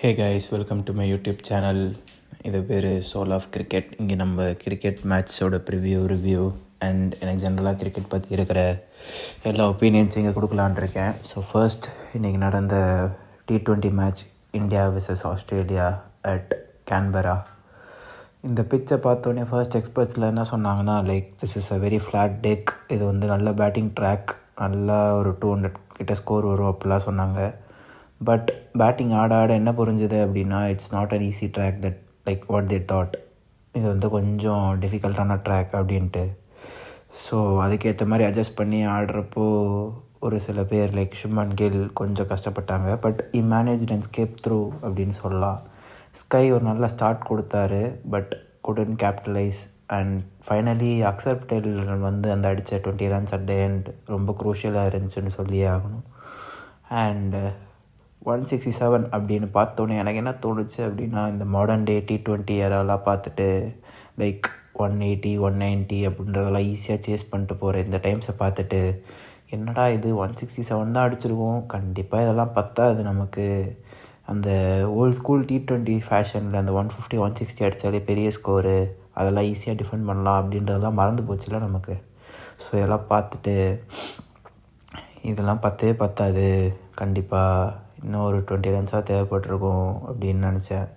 Hey guys, welcome to my YouTube channel. இது பேர் soul of cricket. இங்கே நம்ம கிரிக்கெட் மேட்ச்சோட ரிவ்யூ அண்ட் எனக்கு ஜென்ரலாக கிரிக்கெட் பற்றி இருக்கிற எல்லா ஒப்பீனியன்ஸும் இங்கே கொடுக்கலான் இருக்கேன். ஸோ ஃபர்ஸ்ட், இன்றைக்கி நடந்த T20 match India versus Australia at Canberra. இந்த பிச்சை பார்த்தோன்னே ஃபர்ஸ்ட் எக்ஸ்பர்ட்ஸில் என்ன சொன்னாங்கன்னா, like this is a very flat deck, இது வந்து நல்ல பேட்டிங் ட்ராக், நல்லா ஒரு 200 கிட்ட ஸ்கோர் வரும் அப்படிலாம் சொன்னாங்க. பட் பேட்டிங் ஆட என்ன புரிஞ்சுது அப்படின்னா, it's not an easy track that like what they thought. இது வந்து கொஞ்சம் டிஃபிகல்ட்டான ட்ராக் அப்படின்ட்டு. ஸோ அதுக்கேற்ற மாதிரி அட்ஜஸ்ட் பண்ணி ஆடுறப்போ ஒரு சில பேர் லைக் சுப்மன் கில் கொஞ்சம் கஷ்டப்பட்டாங்க. But manage and escape through அப்படின்னு சொல்லலாம். ஸ்கை ஒரு நல்ல ஸ்டார்ட் கொடுத்தாரு, but couldn't capitalize. And finally Axar Patel வந்து அந்த அடித்த 20 runs அட் த எண்ட் ரொம்ப குரூஷியலாக இருந்துச்சுன்னு சொல்லியே ஆகணும். அண்ட் 167 அப்படின்னு பார்த்தோன்னே எனக்கு என்ன தோணுச்சு அப்படின்னா, இந்த மாடர்ன் டே T20 யாரெல்லாம் பார்த்துட்டு லைக் 180 190 அப்படின்றதெல்லாம் ஈஸியாக சேஸ் பண்ணிட்டு போகிற இந்த டைம்ஸை பார்த்துட்டு, என்னடா இது 167 தான் அடிச்சிருக்கோம், கண்டிப்பாக இதெல்லாம் பத்தாது நமக்கு, அந்த ஓல்ட் ஸ்கூல் T20 ஃபேஷனில் அந்த 150 160 அடித்தாலே பெரிய ஸ்கோரு, அதெல்லாம் ஈஸியாக டிஃபெண்ட் பண்ணலாம் அப்படின்றதெல்லாம் மறந்து போச்சுல நமக்கு. ஸோ இதெல்லாம் பார்த்துட்டு இதெல்லாம் பத்தாது, கண்டிப்பாக இன்னும் ஒரு 20 runs தேவைப்பட்டிருக்கும் அப்படின்னு நினச்சேன்.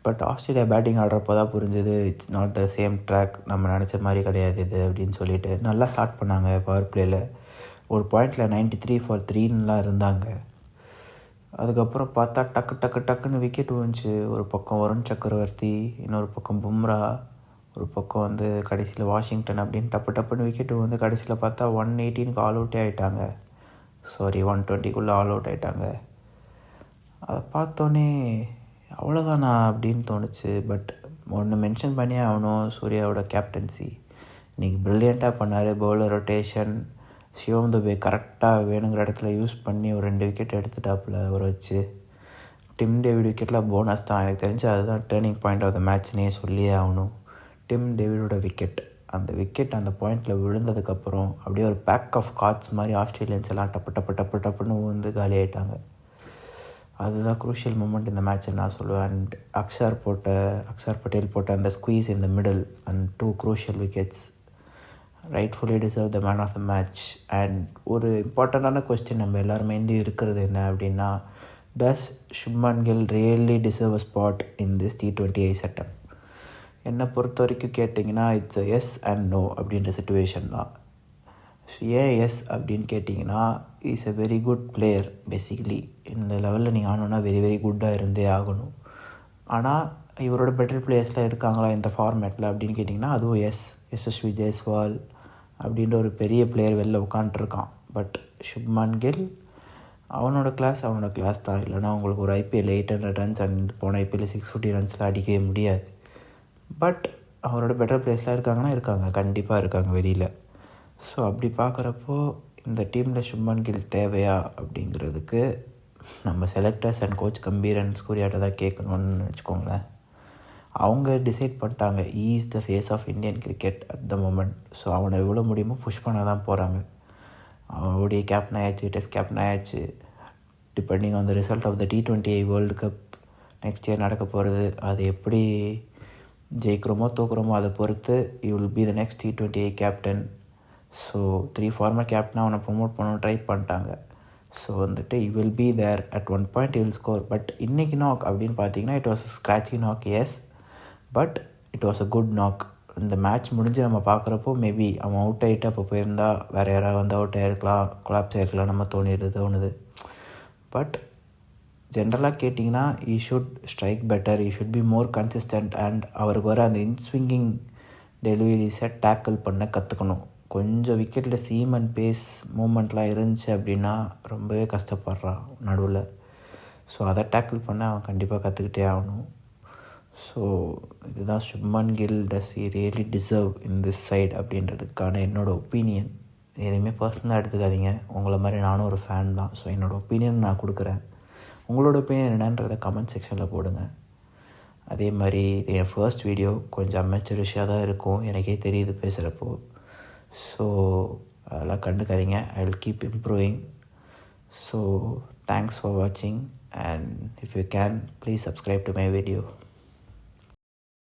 பட் ஆஸ்திரேலியா பேட்டிங் ஆடுறப்போ தான் புரிஞ்சது, it's not the same track, நம்ம நினச்ச மாதிரி கிடையாது இது அப்படின்னு சொல்லிட்டு நல்லா ஸ்டார்ட் பண்ணாங்க. பவர் பிளேயில் ஒரு பாயிண்டில் 93 for 3ன்னுலாம் இருந்தாங்க. அதுக்கப்புறம் பார்த்தா டக்குன்னு விக்கெட் விழுந்துச்சு. ஒரு பக்கம் வருண் சக்கரவர்த்தி, இன்னொரு பக்கம் பும்ரா, ஒரு பக்கம் வந்து கடைசியில் வாஷிங்டன் அப்படின்னு டப்புன்னு விக்கெட் வந்து கடைசியில் பார்த்தா 118க்கு ஆல் அவுட்டே ஆகிட்டாங்க. 120க்குள்ளே ஆல் அவுட் ஆகிட்டாங்க. அதை பார்த்தோன்னே அவ்வளோதானா அப்படின்னு தோணுச்சு. பட் ஒன்று மென்ஷன் பண்ணியே ஆகணும், சூர்யாவோட கேப்டன்சி இன்றைக்கி ப்ரில்லியண்ட்டாக பண்ணார். பவுலர் ரொட்டேஷன், சிவம் துபே கரெக்டாக வேணுங்கிற இடத்துல யூஸ் பண்ணி ஒரு 2 விக்கெட் எடுத்துட்டாப்புல அவரை வச்சு. டிம் டேவிட் விக்கெட்டில் போனஸ் தான், எனக்கு தெரிஞ்சு அதுதான் டேர்னிங் பாயிண்ட் ஆஃப் த மேட்ச்னே சொல்லியே ஆகணும். டிம் டேவிடோட விக்கெட், அந்த விக்கெட் அந்த பாயிண்டில் விழுந்ததுக்கப்புறம் அப்படியே ஒரு பேக் ஆஃப் கார்ட்ஸ் மாதிரி ஆஸ்திரேலியன்ஸ் எல்லாம் டப்புன்னு வந்து காலி ஆகிட்டாங்க. அதுதான் குரூஷியல் மூமெண்ட் இந்த மேட்ச் நான் சொல்லுவேன். அண்ட் அக்ஷர் பட்டேல் போட்ட அந்த squeeze in the middle and 2 crucial wickets rightfully deserve the man of the match. And ஒரு இம்பார்ட்டண்ட்டான கொஸ்டின் நம்ம எல்லாருமே இருக்கிறது என்ன அப்படின்னா, does Shubman Gill really deserve a spot in this T20 setup? என்னை பொறுத்த வரைக்கும் கேட்டிங்கன்னா, it's a yes and no அப்படின்ற சிச்சுவேஷன் தான். ஏன் எஸ் அப்படின்னு கேட்டிங்கன்னா, is a very good player. Basically இந்த லெவலில் நீங்கள் ஆனோன்னா வெரி குட்டாக இருந்தே ஆகணும். ஆனால் இவரோட பெட்டர் பிளேயர்ஸ்லாம் இருக்காங்களா இந்த ஃபார்மேட்டில் அப்படின்னு கேட்டிங்கன்னா, அதுவும் எஸ்எஸ்வி ஜெய்ஸ்வால் அப்படின்ற ஒரு பெரிய பிளேயர் வெளில உட்காண்ட்ருக்கான். பட் சுப்மன் கில் அவனோட கிளாஸ் தான். இல்லைனா அவங்களுக்கு ஒரு IPL 800 runs அண்ட் போன IPL 650 runsலாம் அடிக்கவே முடியாது. பட் அவரோட பெட்டர் பிளேயர்ஸ்லாம் இருக்காங்க, கண்டிப்பாக இருக்காங்க வெளியில். ஸோ அப்படி பார்க்குறப்போ இந்த டீமில் சுப்மன் கில் தேவையா அப்படிங்கிறதுக்கு நம்ம selectors and coach Gambhir and சூர்யாட்ட தான் கேட்கணுன்னு வச்சுக்கோங்களேன். அவங்க டிசைட் பண்ணிட்டாங்க, is the face of Indian cricket at the moment. So அவனை எவ்வளோ முடியுமோ புஷ் பண்ண தான் போகிறாங்க. அவனுடைய கேப்டன் ஆயாச்சு, டெஸ்ட் கேப்டன் ஆயாச்சு. Depending on the result of the T20 world cup next year நடக்க போகிறது, அது எப்படி ஜெயிக்கிறோமோ தோக்குறோமோ அதை பொறுத்து you will be the next T20 captain. So 3 format கேப்டனாக அவனை ப்ரொமோட் பண்ண ட்ரை பண்ணிட்டாங்க. ஸோ வந்துட்டு you will be there at 1 point you will score. But இன்றைக்கி நாக் அப்படின்னு பார்த்தீங்கன்னா, it was scratchy knock, yes, but it was a good knock. இந்த match முடிஞ்சு நம்ம பார்க்குறப்போ மேபி அவன் அவுட் ஆகிட்டு அப்போ போயிருந்தா வேறு யாராவது வந்து அவுட் ஆகிருக்கலாம், கொலாப்ஸ் ஆகிருக்கலாம், நம்ம தோணுது. பட் ஜென்ரலாக கேட்டிங்கன்னா, he should strike better, he should be more consistent. And அவருக்கு வர அந்த இன்ஸ்விங்கிங் டெலிவரிஸை டேக்கிள் பண்ண கற்றுக்கணும். கொஞ்சம் விக்கெட்டில் சீம் அண்ட் பேஸ் மூமெண்ட்லாம் இருந்துச்சு அப்படின்னா ரொம்பவே கஷ்டப்படுறான் நடுவில். ஸோ அதை டேக்கிள் பண்ண அவன் கண்டிப்பாக கற்றுக்கிட்டே ஆகணும். ஸோ இதுதான் Shubman Gill does he really deserve in this side அப்படின்றதுக்கான என்னோடய ஒப்பீனியன். எதுவுமே பர்சனலாக எடுத்துக்காதீங்க, உங்களை மாதிரி நானும் ஒரு ஃபேன் தான். ஸோ என்னோடய ஒப்பீனியன் நான் கொடுக்குறேன். உங்களோட ஒப்பீனியன் என்னன்றதை கமெண்ட் செக்ஷனில் போடுங்க. அதே மாதிரி இது என் ஃபர்ஸ்ட் வீடியோ, கொஞ்சம் அமெச்சரிஷாக தான் இருக்கும், எனக்கே தெரியுது பேசுகிறப்போ. ஸோ அதெல்லாம் கண்டுக்காதீங்க, I will keep improving. So thanks for வாட்சிங் and if you can, please subscribe to my video.